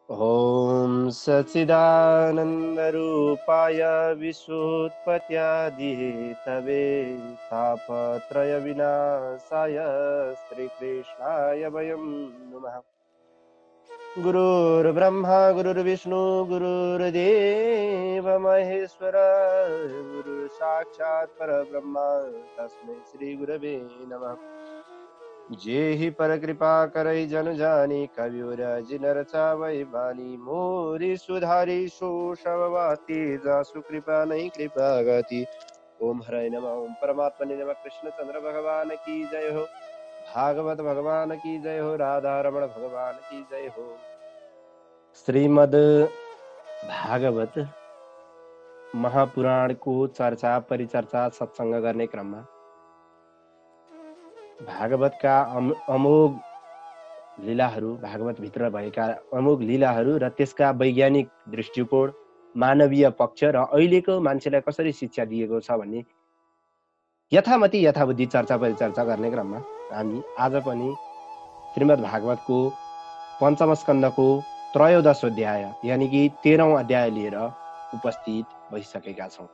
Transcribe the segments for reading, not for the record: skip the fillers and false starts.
ॐ सच्चिदानन्दरूपाय विश्वोत्पत्यादिहेतवे तापत्रयविनाशाय श्रीकृष्णाय वयं नमः। गुरुर्ब्रह्मा गुरुर्विष्णु गुरुर्देव महेश्वर गुरुसाक्षात् परब्रह्म तस्मै श्रीगुरवे नमः। जेहि पर कृपा करई जन जानी कविवर जिनर चावै बानी मोरी सुधारी शोषवती जासु कृपा नहीं कृपा गति। ओम हराय नमः। ओम परमात्मने नमः। कृष्ण चंद्र भगवान की जय हो। भागवत भगवान की जय हो। राधा रमण भगवान की जय हो। श्रीमद् भागवत महापुराण को चर्चा परिचर्चा सत्संग गर्ने क्रममा भागवतका अमोघ लीलाहरू, भागवत भित्र भएका अमोघ लीलाहरू र त्यसका वैज्ञानिक दृष्टिकोण, मानवीय पक्ष र अहिलेको मान्छेलाई कसरी शिक्षा दिएको छ भन्ने यथामति यथाबुद्धि चर्चा परिचर्चा गर्ने क्रममा हामी आज पनि श्रीमद् भागवतको पञ्चम स्कन्धको त्रयोदश अध्याय यानि कि 13औं अध्याय लिएर उपस्थित भइसकेका छौं।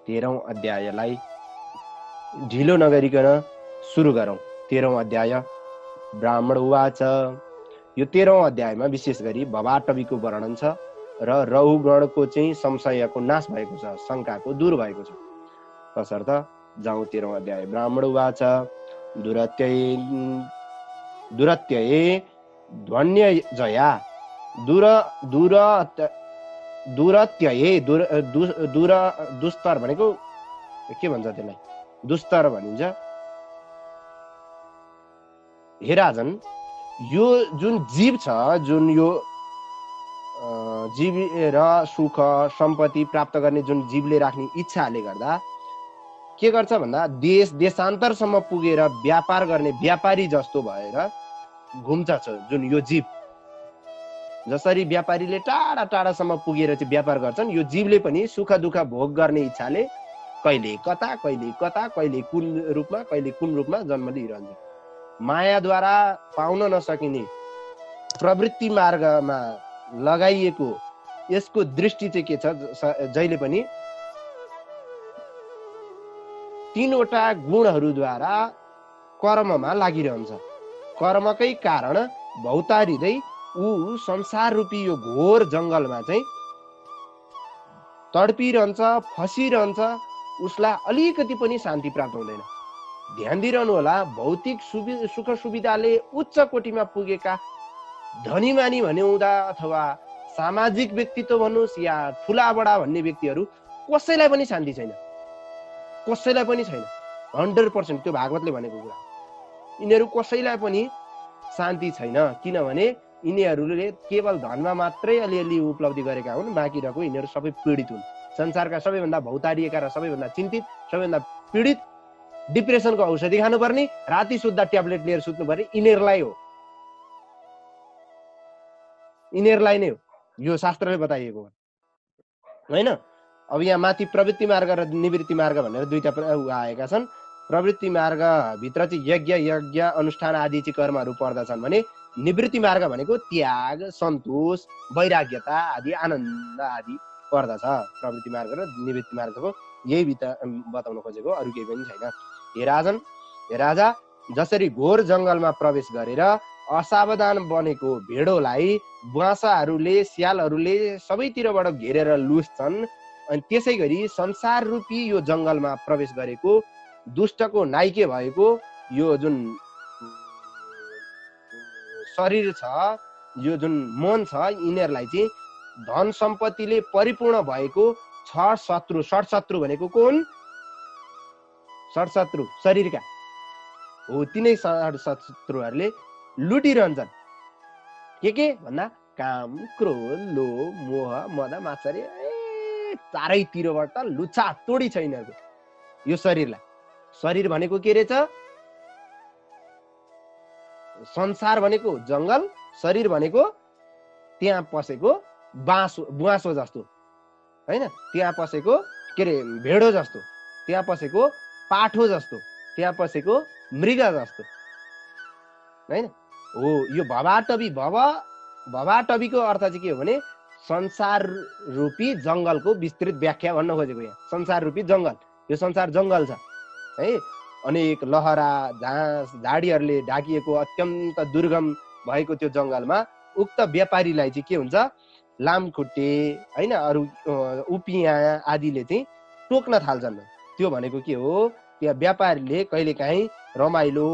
13औं अध्यायलाई ढिलो नगरिकन सुरु गरौं। 13औं अध्याय ब्राह्मण उवाच। यो 13औं अध्यायमा विशेष गरी भवाटवीको वर्णन छ र रहुगणको चाहिँ संशयको नाश भएको छ, शङ्काको दूर भएको छ। तसर्थ जाउँ 13औं अध्याय। ब्राह्मण उवाच। दुरत्यये ध्वन्यजया दुरत्यये दुस्तर भनेको के भन्छ त्यसलाई? दुस्तर भनिन्छ। हे राजन, यो जुन जीव छ, जुन यो जीव र सुख सम्पत्ति प्राप्त गर्ने जुन जीवले राख्ने इच्छाले गर्दा के गर्छ भन्दा देश देशान्तरसम्म पुगेर व्यापार गर्ने व्यापारी जस्तो भएर घुम्छ जुन यो जीव। जसरी व्यापारीले टाढा टाढासम्म पुगेर चाहिँ व्यापार गर्छन्, यो जीवले पनि सुख दुःख भोग गर्ने इच्छाले कहिले कता कहिले कुन रूपमा जन्म लिइरहन्छ। मायाद्वारा पाउन नसकिने प्रवृत्ति मार्गमा लगाइएको यसको दृष्टि चाहिँ के छ? जहिले पनि तीनवटा गुणहरूद्वारा कर्ममा लागिरहन्छ। कर्मकै कारण भौतारिँदै ऊ संसार रूपी यो घोर जङ्गलमा चाहिँ तडपिरहन्छ, फसिरहन्छ। उसलाई अलिकति पनि शान्ति प्राप्त हुँदैन। ध्यान दिइरहनु होला, भौतिक सुख सुविधाले उच्च कोटिमा पुगेका धनीमानी भन्नुहुँदा अथवा सामाजिक व्यक्तित्व भन्नुहोस् या ठुला बडा भन्ने व्यक्तिहरू कसैलाई पनि शान्ति छैन, कसैलाई पनि छैन। 100% त्यो भागवतले भनेको कुरा। यिनीहरू कसैलाई पनि शान्ति छैन, किनभने यिनीहरूले केवल धनमा मात्रै अलिअलि उपलब्धि गरेका हुन्, बाँकी रहेको यिनीहरू सबै पीडित हुन्। संसारका सबैभन्दा भौतारिएका र सबैभन्दा चिन्तित, सबैभन्दा पीडित, डिप्रेसनको औषधि खानुपर्ने, राति सुत्दा ट्याब्लेट लिएर सुत्नुपर्ने यिनीहरूलाई हो, यिनीहरूलाई नै हो। यो शास्त्रले बताइएको हो होइन। अब यहाँ माथि प्रवृत्ति मार्ग र निवृत्ति मार्ग भनेर दुईटा आएका छन्। प्रवृत्ति मार्ग भित्र चाहिँ यज्ञ अनुष्ठान आदि चाहिँ कर्महरू पर्दछन् भने निवृत्ति मार्ग भनेको त्याग, सन्तोष, वैराग्यता आदि, आनन्द आदि पर्दछ। प्रवृत्ति मार्ग र निवृत्ति मार्गको यही बताउन खोजेको, अरू केही पनि छैन। हे राजन, हे राजा, जसरी घोर जङ्गलमा प्रवेश गरेर असावधान बनेको भेडोलाई बुवासाहरूले, स्यालहरूले सबैतिरबाट घेरेर लुस्छन्, अनि त्यसै गरी संसार रूपी यो जङ्गलमा प्रवेश गरेको दुष्टको नाइके भएको यो जुन शरीर छ, यो जुन मन छ, यिनीहरूलाई चाहिँ धन सम्पत्तिले परिपूर्ण भएको षट्शत्रु भनेको कोन? षट्शत्रु शरीरका हो। तिनै षट्शत्रुहरूले लुटिरहन्छन्। के भन्दा काम, क्रोध, लोभ, मोह, मद, मात्सर्य, चारैतिरबाट लुच्छा तोडी छ यिनीहरूको यो शरीरलाई। शरीर भनेको के रहेछ? संसार भनेको जङ्गल, शरीर भनेको त्यहाँ पसेको बुवासो जस्तो होइन, त्यहाँ पसेको के अरे भेडो जस्तो, त्यहाँ पसेको पाठो जस्तो, त्यहाँ पसेको मृग जस्तो होइन हो। यो भवाटवी, भव भवाटबीको अर्थ चाहिँ के हो भने संसार रूपी जङ्गलको विस्तृत व्याख्या भन्न खोजेको यहाँ। संसार रूपी जङ्गल, यो संसार जङ्गल छ है, अनेक लहरा घाँस झाडीहरूले ढाकिएको अत्यन्त दुर्गम भएको त्यो जङ्गलमा उक्त व्यापारीलाई चाहिँ के हुन्छ, लामखुट्टे होइन अरू उपियाँ आदिले चाहिँ टोक्न थाल्छन्। त्यो भनेको के हो, त्यहाँ व्यापारीले कहिलेकाहीँ रमाइलो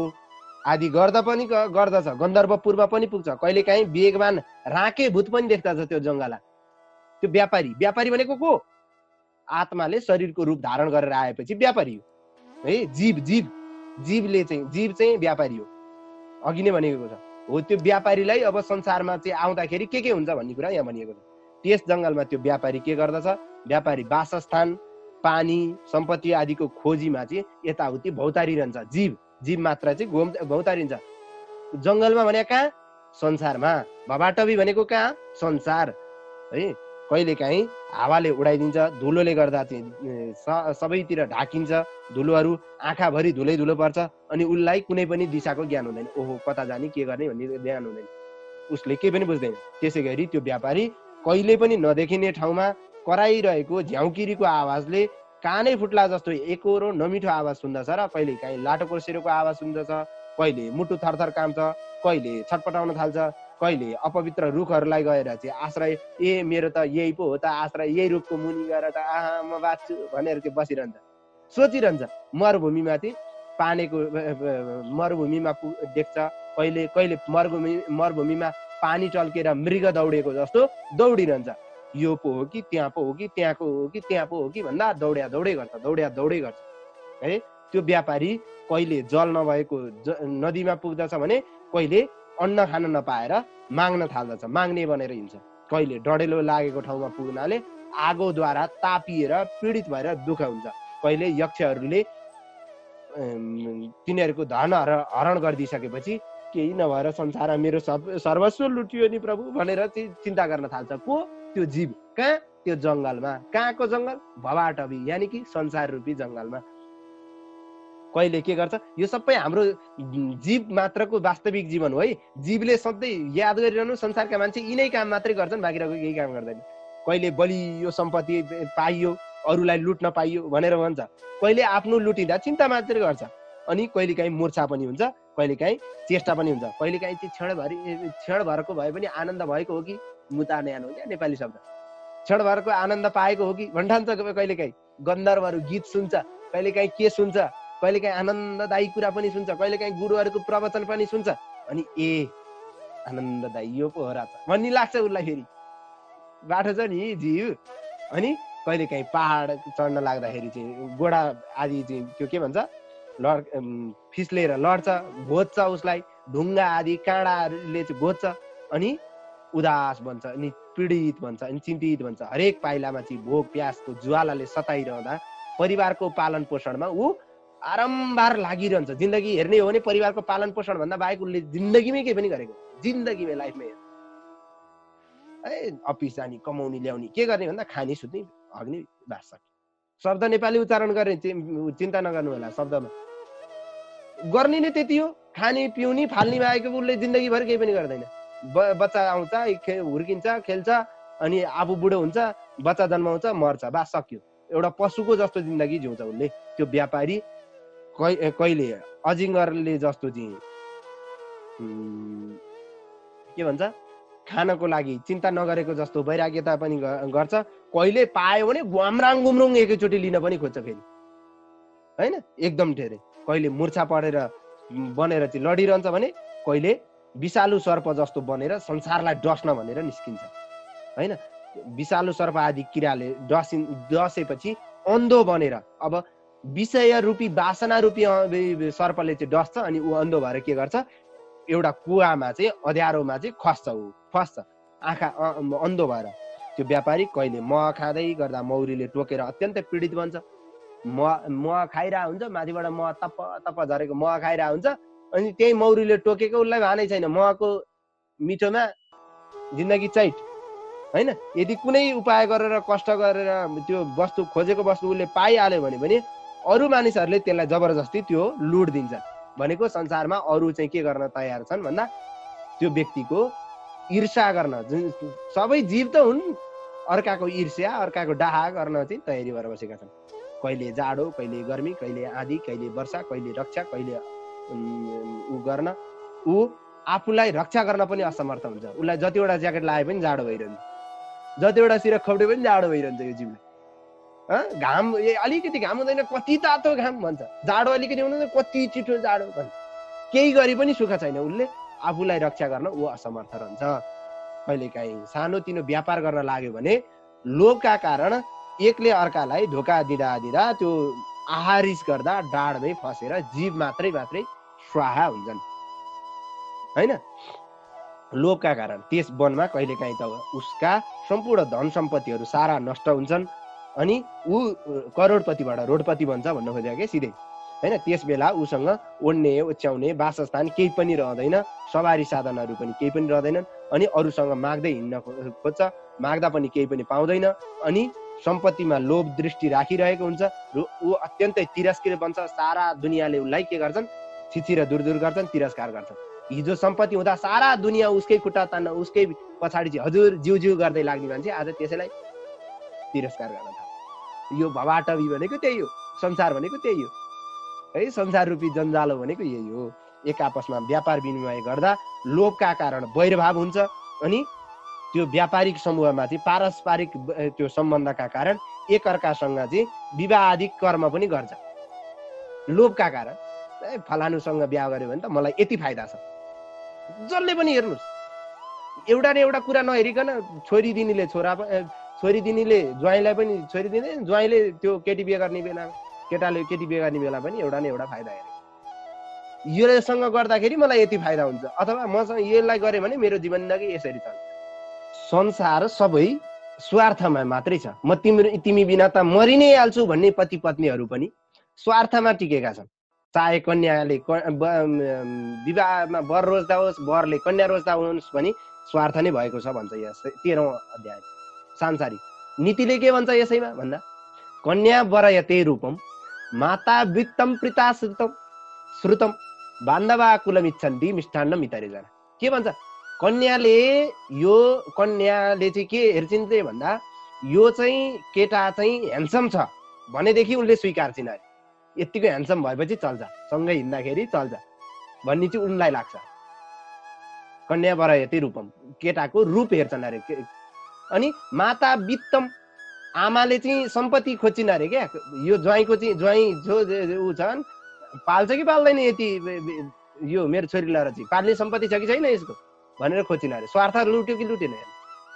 आदि गर्दा पनि गर्दछ, गन्धर्वपुरमा पनि पुग्छ, कहिलेकाहीँ वेगवान राके भूत पनि देख्दछ त्यो जङ्गललाई। त्यो व्यापारी भनेको को, आत्माले शरीरको रूप धारण गरेर आएपछि व्यापारी हो है। जीवले चाहिँ जीव चाहिँ व्यापारी हो, अघि नै भनेको छ हो। त्यो व्यापारीलाई अब संसारमा चाहिँ आउँदाखेरि के हुन्छ भन्ने कुरा यहाँ भनिएको छ। त्यस जङ्गलमा त्यो व्यापारी के गर्दछ, व्यापारी वासस्थान पानी सम्पत्ति आदिको खोजीमा चाहिँ यताउति भौतारिरहन्छ। जीव मात्र चाहिँ भौतारिन्छ जङ्गलमा भने कहाँ, संसारमा। भवाटबी भनेको कहाँ, संसार है। कहिलेकाहीँ हावाले उडाइदिन्छ, धुलोले गर्दा चाहिँ सबैतिर ढाकिन्छ धुलोहरू, आँखाभरि धुलो पर्छ, अनि उसलाई कुनै पनि दिशाको ज्ञान हुँदैन, ओहो कता जाने के गर्ने भन्ने ज्ञान हुँदैन, उसले केही पनि बुझ्दैन। त्यसै गरी त्यो व्यापारी कहिले पनि नदेखिने ठाउँमा कराइरहेको झ्याउकिरीको आवाजले कानै फुट्ला जस्तो एकरो नमिठो आवाज सुन्दछ र कहिलेकाहीँ लाटोकोसेरोको आवाज सुन्दछ, कहिले मुटु थरथर काम्छ, कहिले छटपटाउन थाल्छ, कहिले अपवित्र रुखहरूलाई गएर चाहिँ आश्रय, ए मेरो त यही पो हो त आश्रय, यही रुखको मुनि गएर त आहा म बाँच्छु भनेर चाहिँ बसिरहन्छ, सोचिरहन्छ। मरुभूमिमा चाहिँ पानीको मरुभूमिमा देख्छ, कहिले मरुभूमिमा पानी टल्केर मृग दौडेको जस्तो दौडिरहन्छ, यो पो हो कि त्यहाँ पो हो कि त्यहाँको हो कि त्यहाँ पो हो कि भन्दा दौडै गर्छ है। त्यो व्यापारी कहिले जल नभएको नदीमा पुग्दछ भने कहिले अन्न खान नपाएर माग्न थाल्दछ, माग्ने बनेर हिँड्छ। कहिले डढेलो लागेको ठाउँमा पुग्नाले आगोद्वारा तापिएर पीडित भएर दुःख हुन्छ। कहिले यक्षहरूले तिनीहरूको धन हरण गरिदिइसकेपछि केही नभएर संसारमा मेरो सर्वस्व लुटियो नि प्रभु भनेर चाहिँ चिन्ता गर्न थाल्छ। को, त्यो जीव। कहाँ, त्यो जङ्गलमा। कहाँको जङ्गल, भवाटबी यानि कि संसार रूपी जङ्गलमा। कहिले के गर्छ, यो सबै हाम्रो जीव मात्रको वास्तविक जीवन हो है। जीवले सधैँ याद गरिरहनु, संसारका मान्छे यिनै काम मात्रै गर्छन्, बाँकी केही काम गर्दैन। कहिले बलियो सम्पत्ति पाइयो, अरूलाई लुट्न पाइयो भनेर भन्छ, कहिले आफ्नो लुटिँदा चिन्ता मात्रै गर्छ, अनि कहिलेकाहीँ मूर्छा पनि हुन्छ, कहिलेकाहीँ चेष्टा पनि हुन्छ, कहिलेकाहीँ चाहिँ क्षणभरको भए पनि आनन्द भएको हो कि, मुतान्यान हो क्या नेपाली शब्द, क्षणभरको आनन्द पाएको हो कि भन्ठान्छ। कहिलेकाहीँ गन्धर्वहरू गीत सुन्छ, कहिलेकाहीँ के सुन्छ, कहिलेकाहीँ आनन्ददायी कुरा पनि सुन्छ, कहिलेकाहीँ गुरुहरूको प्रवचन पनि सुन्छ, अनि ए आनन्ददायी यो पो हो रहेछ भन्ने लाग्छ उसलाई। फेरि बाटो छ नि जीव। अनि कहिलेकाहीँ पहाड चढ्न लाग्दाखेरि चाहिँ गोडा आदि चाहिँ त्यो के भन्छ फिस्लेर लड्छ, घोज्छ उसलाई, ढुङ्गा आदि काँडाहरूले चाहिँ घोज्छ, अनि उदास बन्छ, अनि पीडित बन्छ, अनि चिन्तित बन्छ। हरेक पाइलामा चाहिँ भोक प्यासको ज्वालाले सताइरहँदा परिवारको पालन पोषणमा ऊ बारम्बार लागिरहन्छ। जिन्दगी हेर्ने हो भने परिवारको पालन पोषण भन्दा बाहेक उसले जिन्दगीमै केही पनि गरेको, जिन्दगीमै लाइफमै अफिस जाने, कमाउने, ल्याउने, के गर्ने भन्दा खाने, सुत्ने, हग्ने, बास सक्यो। शब्द नेपाली उच्चारण गर्ने चिन्ता नगर्नु होला, शब्दमा गर्ने नै त्यति हो, खाने पिउने फाल्ने बाहेक उसले जिन्दगीभर केही पनि गर्दैन। बच्चा आउँछ, हुर्किन्छ, खेल्छ, अनि आफू बुढो हुन्छ, बच्चा जन्माउँछ, मर्छ, बास सक्यो। एउटा पशुको जस्तो जिन्दगी जिउँछ उसले। त्यो व्यापारी कहिले अजिङ्गरले जस्तो चाहिँ के भन्छ खानको लागि चिन्ता नगरेको जस्तो वैराग्यता पनि गर्छ। कहिले पायो भने गुम्राङ गुम्रुङ एकैचोटि लिन पनि खोज्छ फेरि, होइन, एकदम धेरै। कहिले मूर्छा परेर बनेर चाहिँ लडिरहन्छ भने कहिले विषालु सर्प जस्तो बनेर संसारलाई डस्न भनेर निस्किन्छ, होइन। विषालु सर्प आदि किराले डसेपछि अन्धो बनेर, अब विषय रूपी वासना रूपी सर्पले चाहिँ डस्छ, अनि ऊ अन्धो भएर के गर्छ, एउटा कुवामा चाहिँ अँध्यारोमा चाहिँ फस्छ आँखा अन्धो भएर। त्यो व्यापारी कहिले मह खाँदै गर्दा मौरीले टोकेर अत्यन्तै पीडित बन्छ। मह खाइरहेको हुन्छ, माथिबाट मह तप झरेको मह खाइरहेको हुन्छ, अनि त्यही मौरीले टोकेको उसलाई भानै छैन, महको मिठोमा जिन्दगी चैट, होइन। यदि कुनै उपाय गरेर कष्ट गरेर त्यो वस्तु खोजेको वस्तु उसले पाइहाल्यो भने अरू मानिसहरूले त्यसलाई जबरजस्ती त्यो लुट दिन्छ। भनेको संसारमा अरू चाहिँ के गर्न तयार छन् भन्दा त्यो व्यक्तिको ईर्ष्या गर्न, जुन सबै जीव त हुन् अर्काको ईर्ष्या अर्काको डाहा गर्न चाहिँ तयारी भएर बसेका छन्। कहिले जाडो, कहिले गर्मी, कहिले आँधी, कहिले वर्षा, कहिले रक्षा, कहिले ऊ गर्न। ऊ आफूलाई रक्षा गर्न पनि असमर्थ हुन्छ। उसलाई जतिवटा ज्याकेट लाए पनि जाडो भइरहन्छ, जतिवटा सिर खौटे पनि जाडो भइरहन्छ यो जीवलाई। घाम अलिकति घाम हुँदैन, कति तातो घाम भन्छ, जाडो अलिकति हुँदैन, कति चिठो जाडो भन्छ। केही गरी पनि सुख छैन, उसले आफूलाई रक्षा गर्न ऊ असमर्थ रहन्छ। कहिलेकाहीँ सानोतिनो व्यापार गर्न लाग्यो भने लोभका कारण एकले अर्कालाई धोका दिँदा दिँदा त्यो आहारिस गर्दा डाँडमै फसेर जीव मात्रै स्वाहा हुन्छन् हैन। लोभका कारण त्यस वनमा कहिलेकाहीँ त उसका सम्पूर्ण धन सम्पत्तिहरू सारा नष्ट हुन्छन् अनि ऊ करोडपतिबाट रोडपति बन्छ भन्न खोजेको के सिधै हैन। त्यस बेला उसँग ओड्ने ओछ्याउने वासस्थान केही पनि रहँदैन, सवारी साधनहरू पनि केही पनि रहँदैनन् अनि अरूसँग माग्दै हिँड्न खोज्छ, माग्दा पनि केही पनि पाउँदैन अनि सम्पत्तिमा लोभ दृष्टि राखिरहेको हुन्छ र ऊ अत्यन्तै तिरस्कृत बन्छ। सारा दुनियाँले उसलाई के गर्छन्, छिछि र दूर गर्छन्, तिरस्कार गर्छन्। हिजो सम्पत्ति हुँदा सारा दुनियाँ उसकै खुट्टा तान्न, उसकै पछाडि चाहिँ हजुर जिउ गर्दै लाग्ने मान्छे आज त्यसैलाई तिरस्कार गर्न थाल्छ। यो भवाटवी भनेको त्यही हो, संसार भनेको त्यही हो है। संसार रूपी जन्जालो भनेको यही हो। एक आपसमा व्यापार विनिमय गर्दा लोभका कारण वैरभाव हुन्छ अनि त्यो व्यापारिक समूहमा चाहिँ पारस्परिक त्यो सम्बन्धका कारण एक अर्कासँग चाहिँ विवाह आदि कर्म पनि गर्छ। लोभका कारण फलानुसँग बिहा गर्यो भने त मलाई यति फाइदा छ, जसले पनि हेर्नुहोस् एउटा न एउटा कुरा नहेरिकन छोरी दिनेले ज्वाइँलाई पनि छोरी दिने, ज्वाइँले त्यो केटी बिहे गर्ने बेला केटाले केटी बिहे गर्ने बेला पनि एउटा न एउटा फाइदा हेरे। योसँग गर्दाखेरि मलाई यति फाइदा हुन्छ अथवा मसँग यसलाई गरे भने मेरो जीवनदगी यसरी चल्छ। संसार सबै स्वार्थमा मात्रै छ। म तिमी बिना त मरि नै हाल्छु भन्ने पति पत्नीहरू पनि स्वार्थमा टिकेका छन्। चाहे कन्याले विवाहमा वर रोज्दा होस्, वरले कन्या रोज्दा होस् पनि स्वार्थ नै भएको छ भन्छ यस 13औं अध्याय सांसारिक नीतिले। के भन्छ यसैमा भन्दा कन्या वरयते रूपम माता वित्तम पिता श्रुतम बान्धवा कुलमिच्छन्ति मिष्ठान्न मितरेजना। के भन्छ कन्याले चाहिँ के हेर्छिन् भन्दा यो चाहिँ केटा चाहिँ ह्यान्डसम छ भनेदेखि उनले स्वीकार्छिन् अरे। यतिको ह्यान्डसम भएपछि चल्छ, सँगै हिँड्दाखेरि चल्छ भन्ने चाहिँ उनलाई लाग्छ। कन्या वरयते रूपम केटाको रूप हेर्छन् अरे। अनि माता वित्तम आमाले चाहिँ सम्पत्ति खोज्छिन् अरे क्या। यो ज्वाइँको चाहिँ ज्वाइँ जो ऊ छन् पाल्छ कि पाल्दैन, यति यो मेरो छोरीलाई चाहिँ पाल्ने सम्पत्ति छ कि छैन यसको भनेर खोज्छिन् अरे। स्वार्थ लुट्यो कि लुटेन,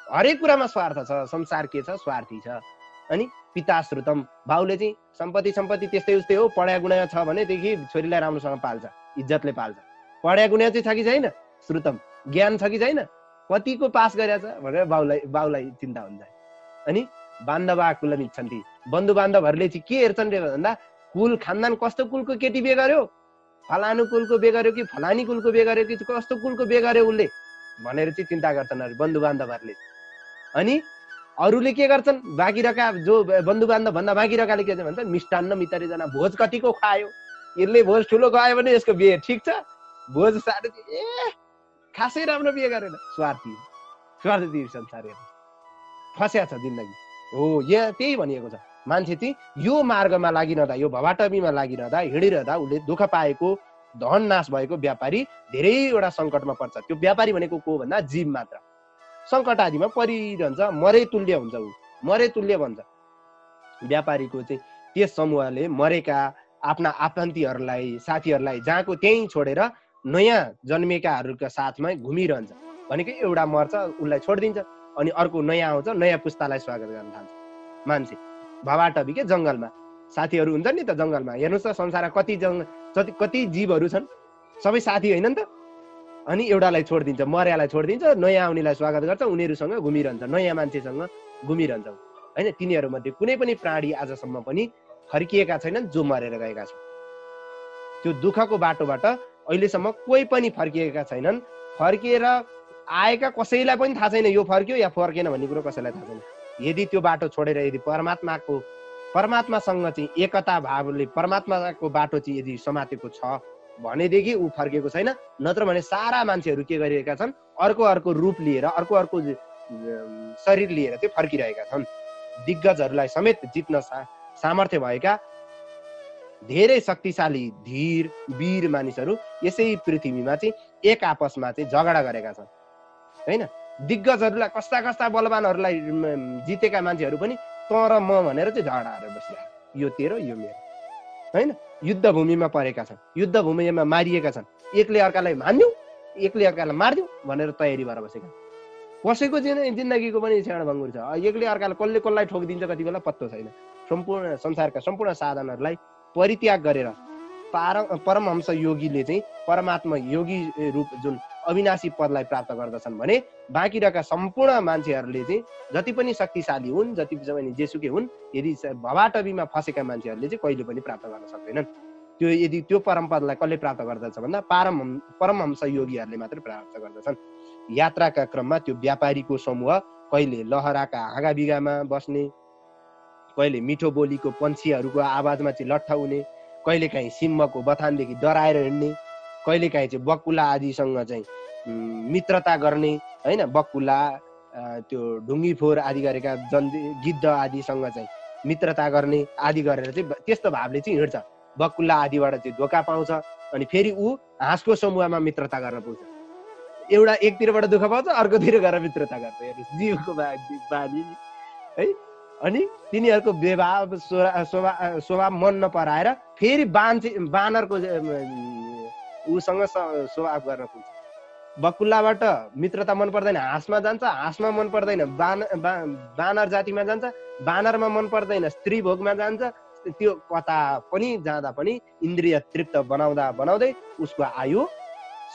हरेक कुरामा स्वार्थ छ। संसार के छ, स्वार्थी छ। अनि पिता श्रुतम बाउले चाहिँ सम्पत्ति त्यस्तै उस्तै हो, पढाइ गुणा छ भनेदेखि छोरीलाई राम्रोसँग पाल्छ, इज्जतले पाल्छ। पढाइ गुणा चाहिँ छ कि छैन, श्रुतम ज्ञान छ कि छैन, कतिको पास गरेछ भनेर बाउलाई चिन्ता हुन्छ। अनि बान्धवा कुलम इच्छन्ति बन्धु बान्धवहरूले चाहिँ के हेर्छन् रे भन्दा कुल खानदान कस्तो कुलको केटी बिहे गर्यो, फलानु कुलको बिहे गर्यो कि फलानी कुलको बिहे गर्यो कि कस्तो कुलको बिहे गर्यो उसले भनेर चाहिँ चिन्ता गर्छन् अरे बन्धु बान्धवहरूले। अनि अरूले के गर्छन्, बाँकी रका जो बन्धु बान्धव भन्दा बाँकी रकाले के भन्छ मिष्टान्न मितरेजना। भोज कतिको खुवायो, यसले भोज ठुलो खुवायो भने यसको बिहे ठिक छ, भोज सानो खासै राम्रो बिहे गरेन। स्वार्थी संसार फस्या छ जिन्दगी हो। यहाँ त्यही भनिएको छ, मान्छे चाहिँ यो मार्गमा लागिरहँदा, यो भवाटवीमा लागिरहँदा हिँडिरहँदा उसले दुःख पाएको, धन नाश भएको व्यापारी धेरैवटा सङ्कटमा पर्छ। त्यो व्यापारी भनेको को भन्दा जीव मात्र सङ्कट आदिमा परिरहन्छ, मरे तुल्य हुन्छ, ऊ मरे तुल्य भन्छ। व्यापारीको चाहिँ त्यस समूहले मरेका आफ्ना आफन्तीहरूलाई साथीहरूलाई जहाँको त्यहीँ छोडेर नयाँ जन्मेकाहरूका साथमा घुमिरहन्छ। भनेको एउटा मर्छ उसलाई छोडिदिन्छ अनि अर्को नयाँ आउँछ, नयाँ पुस्तालाई स्वागत गर्न थाल्छ। मान्छे भवाटवी के जङ्गलमा साथीहरू हुन्छ नि त, जङ्गलमा हेर्नुहोस् त संसारमा कति जीवहरू छन्, सबै साथी होइन नि त। अनि एउटालाई छोडिदिन्छ, मर्यालाई छोडिदिन्छ, नयाँ आउनेलाई स्वागत गर्छ, उनीहरूसँग घुमिरहन्छ, नयाँ मान्छेसँग घुमिरहन्छ होइन। तिनीहरूमध्ये कुनै पनि प्राणी आजसम्म पनि फर्किएका छैनन् जो मरेर गएका छन्। त्यो दुःखको बाटोबाट अहिलेसम्म कोही पनि फर्किएका छैनन्। फर्किएर आएका कसैलाई पनि थाहा छैन यो फर्क्यो या फर्केन भन्ने कुरो कसैलाई थाहा छैन। यदि त्यो बाटो छोडेर यदि परमात्मासँग चाहिँ एकता भावले परमात्माको बाटो चाहिँ यदि समातेको छ भनेदेखि ऊ फर्केको छैन, नत्र भने सारा मान्छेहरू के गरिरहेका छन्, अर्को रूप लिएर, अर्को शरीर लिएर चाहिँ फर्किरहेका छन्। दिग्गजहरूलाई समेत जित्न सामर्थ्य भएका धेरै शक्तिशाली धीर वीर मानिसहरू यसै पृथ्वीमा चाहिँ एक आपसमा चाहिँ झगडा गरेका छन् हैन। दिग्गजहरूलाई कस्ता कस्ता बलवानहरूलाई जितेका मान्छेहरू पनि त र म भनेर चाहिँ झगडा गरेर बसिरहेको, यो तेरो यो मेरो हैन। युद्ध भूमिमा परेका छन्, युद्ध भूमिमा मारिएका छन्, एकले अर्कालाई मान्दिउँ एकले अर्कालाई मारिदिउँ भनेर तयारी भएर बसेका। कसैको जिन्दगीको पनि क्षणभङ्गुर छ, एकले अर्कालाई कसले कसलाई ठोकिदिन्छ कति बेला पत्तो छैन। सम्पूर्ण संसारका सम्पूर्ण साधनहरूलाई परित्याग गरेर परमहंस योगीले चाहिँ परमात्मा योगी रूप जुन अविनाशी पदलाई प्राप्त गर्दछन् भने बाँकी रहेका सम्पूर्ण मान्छेहरूले चाहिँ जति पनि शक्तिशाली हुन्, जति पनि जेसुकै हुन्, यदि भवाटबीमा फसेका मान्छेहरूले चाहिँ कहिले पनि प्राप्त गर्न सक्दैनन्। त्यो यदि त्यो परम पदलाई कसले प्राप्त गर्दछ भन्दा परमहंस योगीहरूले मात्रै प्राप्त गर्दछन्। यात्राका क्रममा त्यो व्यापारीको समूह कहिले लहराका हाँगाबिगामा बस्ने, कहिले मिठो बोलीको पन्छीहरूको आवाजमा चाहिँ लट्ठ हुने, कहिले काहीँ सिंहको बथानदेखि डराएर हिँड्ने, कहिले काहीँ चाहिँ बकुला आदिसँग चाहिँ मित्रता गर्ने हैन। बकुला त्यो ढुङ्गीफोर आदि गरेका गिद्ध आदिसँग चाहिँ मित्रता गर्ने आदि गरेर चाहिँ त्यस्तो भावले चाहिँ हिँड्छ। बकुल्ला आदिबाट चाहिँ धोका पाउँछ अनि फेरि ऊ हाँसको समूहमा मित्रता गर्न पुग्छ। एउटा एकतिरबाट दुःख पाउँछ, अर्कोतिर गएर मित्रता गर्छ। हेर्नुहोस् जीवको बानी है। अनि तिनीहरूको व्यवहार स्वभाव मन नपराएर फेरि बानरको उसँग स्वभाव गर्न पुग्छ। बकुल्लाबाट मित्रता मन पर्दैन, हाँसमा जान्छ, हाँसमा मन पर्दैन बानर जातिमा जान्छ, बानरमा मन पर्दैन स्त्री भोगमा जान्छ। त्यो कता पनि जाँदा पनि इन्द्रिय तृप्त बनाउँदै उसको आयु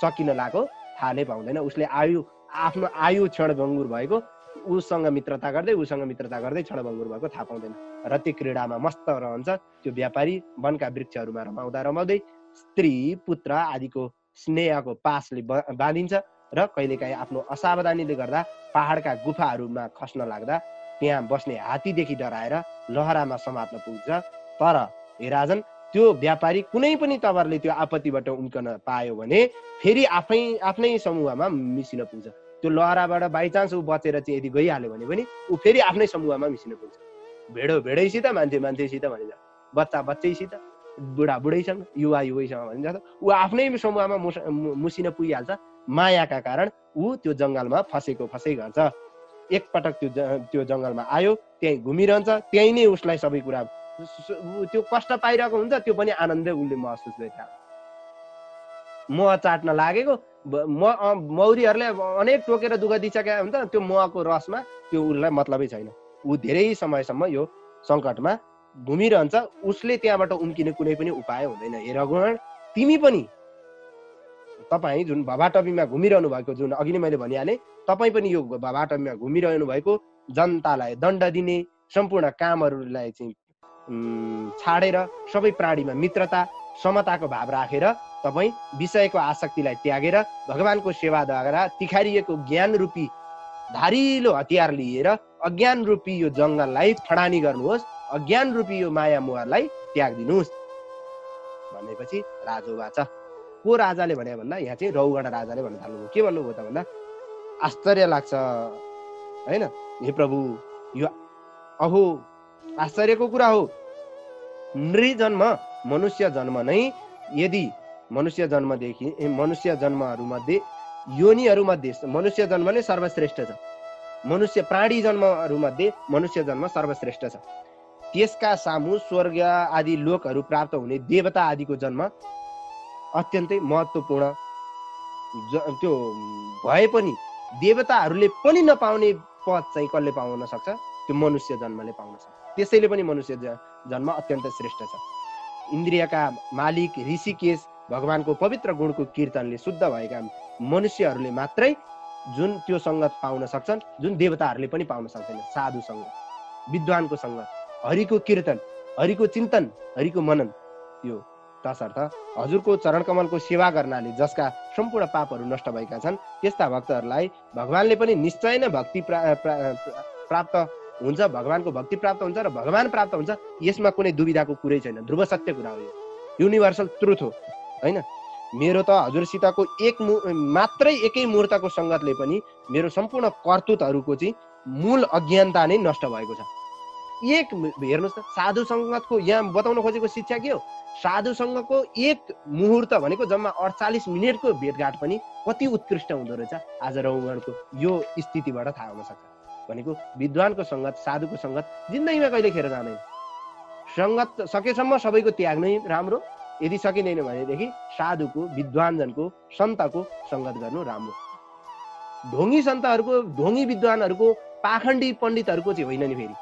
सकिन लाग्यो थाहा नै पाउँदैन। उसले आफ्नो आयु क्षणभङ्गुर भएको, उसँग मित्रता गर्दै क्षणभङ्गुर भएको थाहा पाउँदैन। रति क्रीडामा मस्त रहन्छ त्यो व्यापारी। वनका वृक्षहरूमा रमाउँदै स्त्री पुत्र आदिको स्नेहको पासले बाँधिन्छ र कहिलेकाहीँ आफ्नो असावधानीले गर्दा पहाडका गुफाहरूमा खस्न लाग्दा त्यहाँ बस्ने हात्तीदेखि डराएर लहरामा समात्न पुग्छ। तर हे राजन, त्यो व्यापारी कुनै पनि तवरले त्यो आपत्तिबाट उम्कन पायो भने फेरि आफ्नै समूहमा मिसिन पुग्छ। त्यो लहराबाट बाइचान्स ऊ बचेर चाहिँ यदि गइहाल्यो भने पनि ऊ फेरि आफ्नै समूहमा मिसिन पुग्छ। भेडैसित, मान्छेसित भनिन्छ, बच्चैसित, बुढाबुढैसँग, युवैसँग भनिन्छ, ऊ आफ्नै समूहमा मुसिन पुगिहाल्छ। मायाका कारण ऊ त्यो जङ्गलमा फसै गर्छ। एकपटक त्यो जङ्गलमा आयो, त्यहीँ घुमिरहन्छ, त्यहीँ नै उसलाई सबै कुरा त्यो कष्ट पाइरहेको हुन्छ, त्यो पनि आनन्दै उसले महसुस गरिरहेको। मह चाट्न लागेको मौरीहरूले अनेक टोकेर दुःख दिइसकेका हुन्छ, त्यो महको रसमा त्यो उसलाई मतलबै छैन। ऊ धेरै समयसम्म यो सङ्कटमा घुमिरहन्छ, उसले त्यहाँबाट उम्किने कुनै पनि उपाय हुँदैन। हे रघुवण, तिमी पनि, तपाईँ जुन भवाटबीमा घुमिरहनु भएको, जुन अघि नै मैले भनिहालेँ, तपाईँ पनि यो भवाटबीमा घुमिरहनु भएको जनतालाई दण्ड दिने, सम्पूर्ण कामहरूलाई चाहिँ छाडेर सबै प्राणीमा मित्रता समताको भाव राखेर तपाईँ विषयको आसक्तिलाई त्यागेर भगवानको सेवाद्वारा तिखारिएको ज्ञान रूपी धारिलो हतियार लिएर अज्ञान रूपी यो जङ्गललाई फडानी गर्नुहोस्, अज्ञान रूपी यो माया मोहलाई त्याग दिनुहोस् भनेपछि राजोवाच। को राजाले भने भन्दा यहाँ चाहिँ रौगण राजाले भन्न थाल्नुभयो। के भन्नुभयो त भन्दा, आश्चर्य लाग्छ हैन हे प्रभु, यो अहो आश्चर्यको कुरा हो। नृजन्म मनुष्य जन्म नै यदि मनुष्य जन्महरूमध्ये योनिहरूमध्ये मनुष्य जन्म नै सर्वश्रेष्ठ छ। मनुष्य प्राणी जन्महरूमध्ये मनुष्य जन्म सर्वश्रेष्ठ छ। त्यसका सामु स्वर्ग आदि लोकहरू प्राप्त हुने देवता आदिको जन्म अत्यन्तै महत्त्वपूर्ण त्यो भए पनि देवताहरूले पनि नपाउने पद चाहिँ कसले पाउन सक्छ? त्यो मनुष्य जन्मले पाउन सक्छ। त्यसैले पनि मनुष्य जन्म अत्यन्त श्रेष्ठ छ। इन्द्रियका मालिक ऋषिकेश भगवानको पवित्र गुणको कीर्तनले शुद्ध भएका मनुष्यहरूले मात्रै जुन त्यो सङ्गत पाउन सक्छन्, जुन देवताहरूले पनि पाउन सक्दैन। साधु सङ्गत, विद्वानको सङ्गत, हरिको कीर्तन, हरिको चिन्तन, हरिको मनन, यो तसर्थ हजुरको चरणकमलको सेवा गर्नाले जसका सम्पूर्ण पापहरू नष्ट भएका छन् त्यस्ता भक्तहरूलाई भगवानले पनि निश्चय नै भक्ति प्राप्त हुन्छ, भगवानको भक्ति प्राप्त हुन्छ र भगवान प्राप्त हुन्छ। यसमा कुनै दुविधाको कुरै छैन, ध्रुव सत्य कुरा हो, यो युनिभर्सल ट्रुथ हो हैन। मेरो त हजुरसितको मात्रै एकै मुहूर्तको सङ्गतले पनि मेरो सम्पूर्ण कर्तुतहरूको चाहिँ मूल अज्ञानता नै नष्ट भएको छ। हेर्नुहोस् त, साधु सङ्गतको यहाँ बताउन खोजेको शिक्षा के हो? साधु सङ्गतको एक मुहूर्त भनेको जम्मा 48 मिनटको भेटघाट पनि कति उत्कृष्ट हुँदो रहेछ आज रौगणको यो स्थितिबाट थाहा हुन सक्छ। भनेको विद्वानको सङ्गत, साधुको सङ्गत जिन्दगीमा कहिले खेर जाँदैन। सङ्गत सकेसम्म सबैको त्याग नै राम्रो, यदि सकिँदैन भनेदेखि साधुको, विद्वानजनको, सन्तको सङ्गत गर्नु राम्रो। ढोङ्गी सन्तहरूको, ढोङ्गी विद्वानहरूको, पाखण्डी पण्डितहरूको चाहिँ होइन नि, फेरि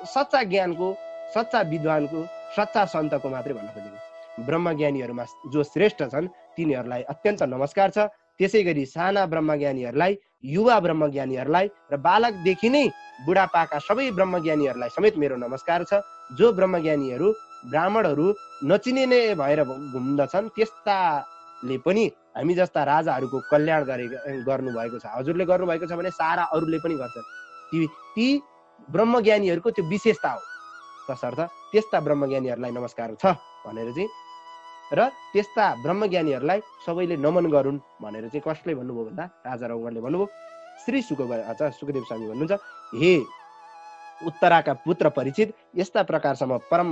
सच्चा ज्ञानको, सच्चा विद्वानको, सच्चा सन्तको मात्रै भन्न खोजेको। ब्रह्मज्ञानीहरूमा जो श्रेष्ठ छन् तिनीहरूलाई अत्यन्त नमस्कार छ। त्यसै गरी साना ब्रह्मज्ञानीहरूलाई, युवा ब्रह्मज्ञानीहरूलाई र बालकदेखि नै बुढापाका सबै ब्रह्मज्ञानीहरूलाई समेत मेरो नमस्कार छ। जो ब्रह्मज्ञानीहरू ब्राह्मणहरू नचिने नै भएर घुम्दछन् त्यस्ताले पनि हामी जस्ता राजाहरूको कल्याण गर्नुभएको छ। हजुरले गर्नुभएको छ भने सारा अरूले पनि गर्छन्। ती ब्रह्मज्ञानीहरूको त्यो विशेषता हो। तसर्थ त्यस्ता ब्रह्मज्ञानीहरूलाई नमस्कार छ भनेर चाहिँ, र त्यस्ता ब्रह्मज्ञानीहरूलाई सबैले नमन गरून् भनेर चाहिँ कसले भन्नुभयो भन्दा राजा रौगणले भन्नुभयो। श्री सुखदेव स्वामी भन्नुहुन्छ, हे उत्तराका पुत्र परिचित, यस्ता प्रकारसम्म परम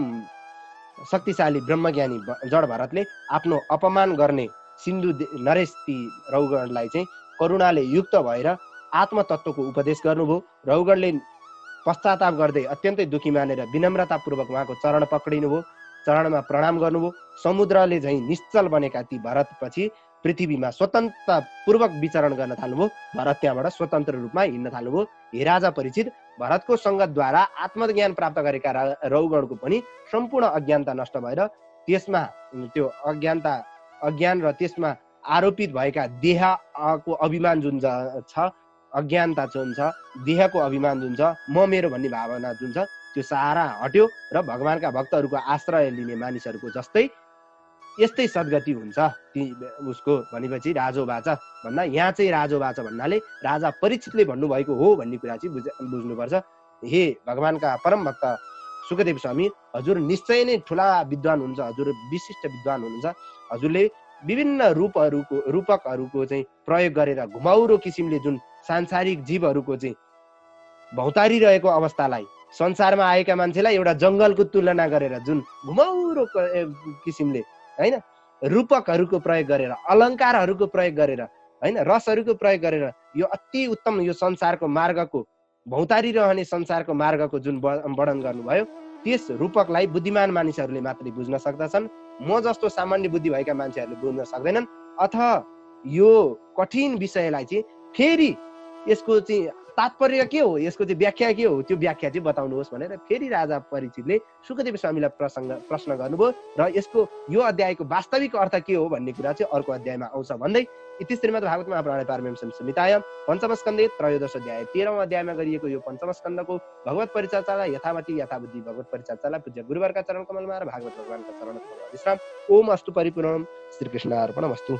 शक्तिशाली ब्रह्मज्ञानी जड भरतले आफ्नो अपमान गर्ने सिन्धु नरेश ती रौगणलाई चाहिँ करुणाले युक्त भएर आत्मतत्वको उपदेश गर्नुभयो। रौगणले पश्चाताप गर्दै अत्यन्तै दुखी मानेर विनम्रतापूर्वक उहाँको चरण पक्रिनुभयो, चरणमा प्रणाम गर्नुभयो। समुद्रले झैँ निश्चल बनेका ती भरतपछि पृथ्वीमा स्वतन्त्रतापूर्वक विचरण गर्न थाल्नुभयो। भरत त्यहाँबाट स्वतन्त्र रूपमा हिँड्न थाल्नुभयो। हे राजा परिचित, भरतको सङ्गतद्वारा आत्मज्ञान प्राप्त गरेका रौगणको पनि सम्पूर्ण अज्ञानता नष्ट भएर त्यसमा त्यो अज्ञान र त्यसमा आरोपित भएका देहको अभिमान जुन छ, अज्ञानता जुन छ, देहको अभिमान जुन छ, म मेरो भन्ने भावना जुन छ, त्यो सारा हट्यो र भगवानका भक्तहरूको आश्रय लिने मानिसहरूको जस्तै यस्तै सद्गति हुन्छ उसको भनेपछि राजोवाच भन्दा यहाँ चाहिँ राजोवाच भन्नाले राजा परीक्षितले भन्नुभएको हो भन्ने कुरा चाहिँ बुझ्नुपर्छ। हे भगवानका परम भक्त सुखदेव स्वामी, हजुर निश्चय नै ठुला विद्वान हुनुहुन्छ, हजुर विशिष्ट विद्वान हुनुहुन्छ। हजुरले विभिन्न रूपकहरूको चाहिँ प्रयोग गरेर घुमाउरो किसिमले जुन सांसारिक जीवहरूको चाहिँ भौतारिरहेको अवस्थालाई, संसारमा आएका मान्छेलाई एउटा जङ्गलको तुलना गरेर जुन घुमाउरो किसिमले होइन रूपकहरूको प्रयोग गरेर, अलङ्कारहरूको प्रयोग गरेर, होइन रसहरूको प्रयोग गरेर यो अति उत्तम यो संसारको मार्गको, भौतारिरहने संसारको मार्गको जुन वर्णन गर्नुभयो, त्यस रूपकलाई बुद्धिमान मानिसहरूले मात्रै बुझ्न सक्दछन्। म जस्तो सामान्य बुद्धि भएका मान्छेहरूले बुझ्न सक्दैनन्। अथवा यो कठिन विषयलाई चाहिँ फेरि यसको चाहिँ तात्पर्य के हो, यसको चाहिँ व्याख्या के हो, त्यो व्याख्या चाहिँ बताउनुहोस् भनेर फेरि राजा परीक्षितले सुखदेव स्वामीलाई प्रश्न गर्नुभयो। र यसको यो अध्यायको वास्तविक अर्थ के हो भन्ने कुरा चाहिँ अर्को अध्यायमा आउँछ भन्दै इति श्रीमद् भागवत महापुराणे पारमहंस संहितायां पञ्चम स्कन्धे त्रयोदश अध्याय 13औं अध्यायमा गरिएको यो पञ्चम स्कन्धको भगवत परिचर्चालाई यथामति यथाबुद्धि भगवत परिचर्चालाई पूज्य गुरुवरका चरण कमलमा र भागवत भगवानका चरण कमलमा विश्राम। ओम अस्तु परिपूर्णम्। श्रीकृष्णार्पणमस्तु।